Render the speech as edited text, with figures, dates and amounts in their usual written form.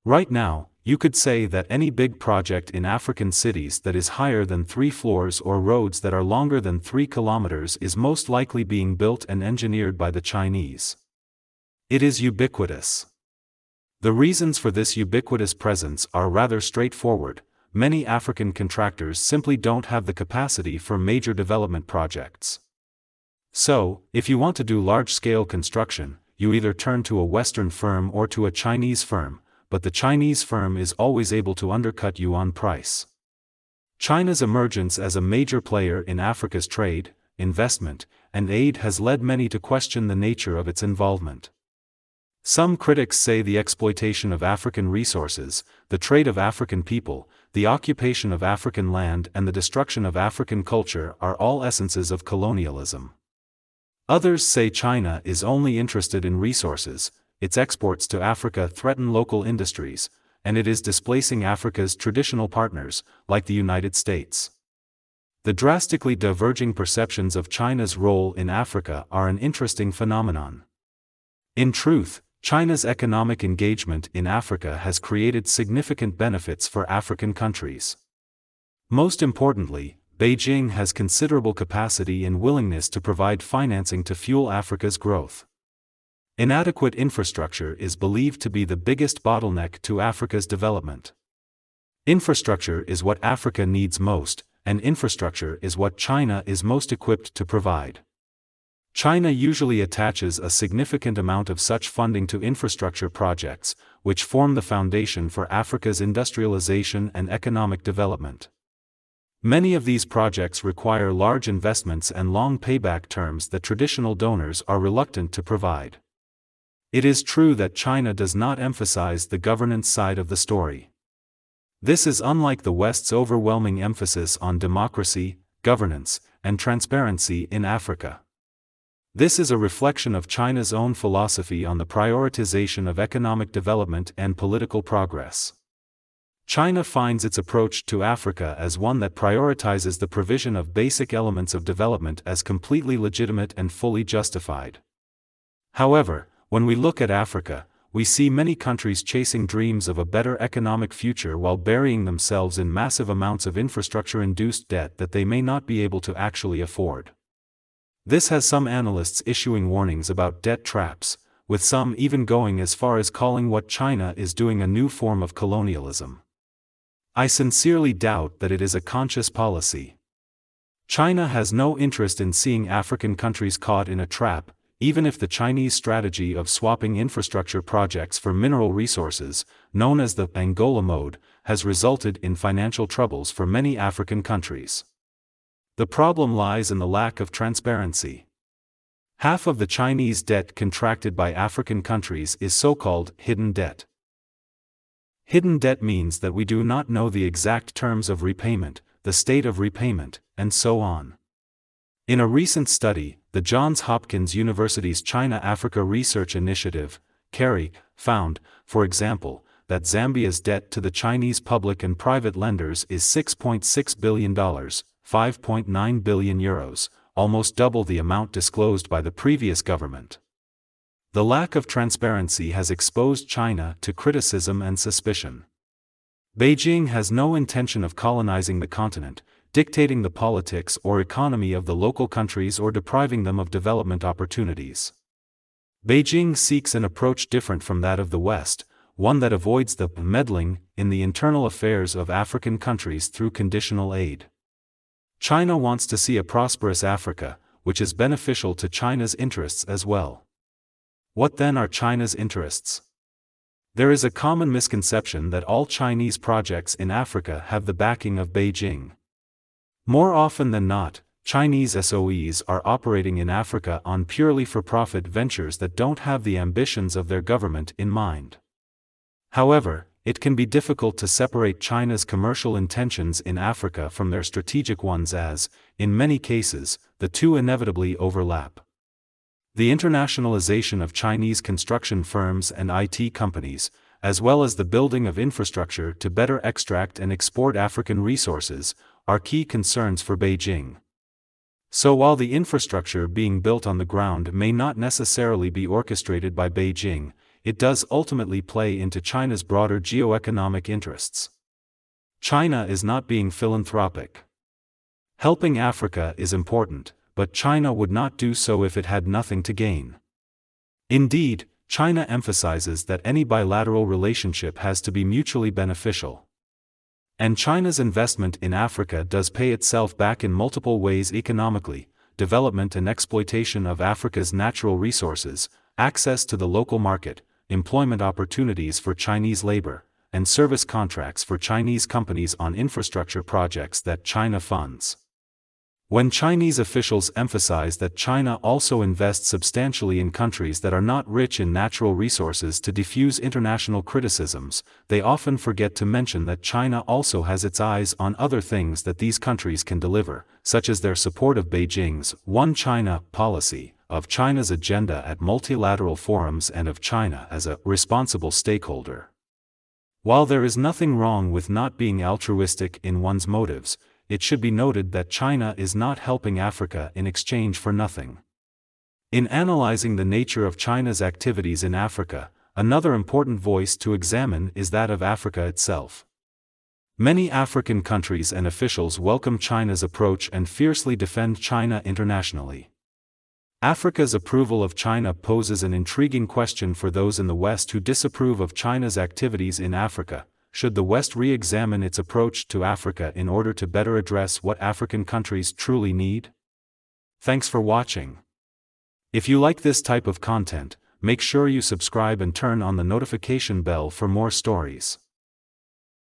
Right now, you could say that any big project in African cities that is higher than 3 floors or roads that are longer than 3 kilometers is most likely being built and engineered by the Chinese. It is ubiquitous. The reasons for this ubiquitous presence are rather straightforward. Many African contractors simply don't have the capacity for major development projects. So, if you want to do large-scale construction, you either turn to a Western firm or to a Chinese firm, but the Chinese firm is always able to undercut you on price. China's emergence as a major player in Africa's trade, investment, and aid has led many to question the nature of its involvement. Some critics say the exploitation of African resources, the trade of African people, the occupation of African land and the destruction of African culture are all essences of colonialism. Others say China is only interested in resources, its exports to Africa threaten local industries, and it is displacing Africa's traditional partners, like the United States. The drastically diverging perceptions of China's role in Africa are an interesting phenomenon. In truth, China's economic engagement in Africa has created significant benefits for African countries. Most importantly, Beijing has considerable capacity and willingness to provide financing to fuel Africa's growth. Inadequate infrastructure is believed to be the biggest bottleneck to Africa's development. Infrastructure is what Africa needs most, and infrastructure is what China is most equipped to provide. China usually attaches a significant amount of such funding to infrastructure projects, which form the foundation for Africa's industrialization and economic development. Many of these projects require large investments and long payback terms that traditional donors are reluctant to provide. It is true that China does not emphasize the governance side of the story. This is unlike the West's overwhelming emphasis on democracy, governance, and transparency in Africa. This is a reflection of China's own philosophy on the prioritization of economic development and political progress. China finds its approach to Africa as one that prioritizes the provision of basic elements of development as completely legitimate and fully justified. However, when we look at Africa, we see many countries chasing dreams of a better economic future while burying themselves in massive amounts of infrastructure-induced debt that they may not be able to actually afford. This has some analysts issuing warnings about debt traps, with some even going as far as calling what China is doing a new form of colonialism. I sincerely doubt that it is a conscious policy. China has no interest in seeing African countries caught in a trap, even if the Chinese strategy of swapping infrastructure projects for mineral resources, known as the Angola mode, has resulted in financial troubles for many African countries. The problem lies in the lack of transparency. Half of the Chinese debt contracted by African countries is so-called hidden debt. Hidden debt means that we do not know the exact terms of repayment, the state of repayment, and so on. In a recent study, the Johns Hopkins University's China-Africa Research Initiative, CARI, found, for example, that Zambia's debt to the Chinese public and private lenders is $6.6 billion, 5.9 billion euros, almost double the amount disclosed by the previous government. The lack of transparency has exposed China to criticism and suspicion. Beijing has no intention of colonizing the continent, dictating the politics or economy of the local countries or depriving them of development opportunities. Beijing seeks an approach different from that of the West, one that avoids the meddling in the internal affairs of African countries through conditional aid. China wants to see a prosperous Africa, which is beneficial to China's interests as well. What then are China's interests? There is a common misconception that all Chinese projects in Africa have the backing of Beijing. More often than not, Chinese SOEs are operating in Africa on purely for-profit ventures that don't have the ambitions of their government in mind. However, it can be difficult to separate China's commercial intentions in Africa from their strategic ones as, in many cases, the two inevitably overlap. The internationalization of Chinese construction firms and IT companies, as well as the building of infrastructure to better extract and export African resources, are key concerns for Beijing. So while the infrastructure being built on the ground may not necessarily be orchestrated by Beijing, it does ultimately play into China's broader geoeconomic interests. China is not being philanthropic. Helping Africa is important, but China would not do so if it had nothing to gain. Indeed, China emphasizes that any bilateral relationship has to be mutually beneficial. And China's investment in Africa does pay itself back in multiple ways: economically, development and exploitation of Africa's natural resources, access to the local market, employment opportunities for Chinese labor, and service contracts for Chinese companies on infrastructure projects that China funds. When Chinese officials emphasize that China also invests substantially in countries that are not rich in natural resources to diffuse international criticisms, they often forget to mention that China also has its eyes on other things that these countries can deliver, such as their support of Beijing's One China policy, of China's agenda at multilateral forums, and of China as a responsible stakeholder. While there is nothing wrong with not being altruistic in one's motives, it should be noted that China is not helping Africa in exchange for nothing. In analyzing the nature of China's activities in Africa, another important voice to examine is that of Africa itself. Many African countries and officials welcome China's approach and fiercely defend China internationally. Africa's approval of China poses an intriguing question for those in the West who disapprove of China's activities in Africa. Should the West re-examine its approach to Africa in order to better address what African countries truly need? Thanks for watching. If you like this type of content, make sure you subscribe and turn on the notification bell for more stories.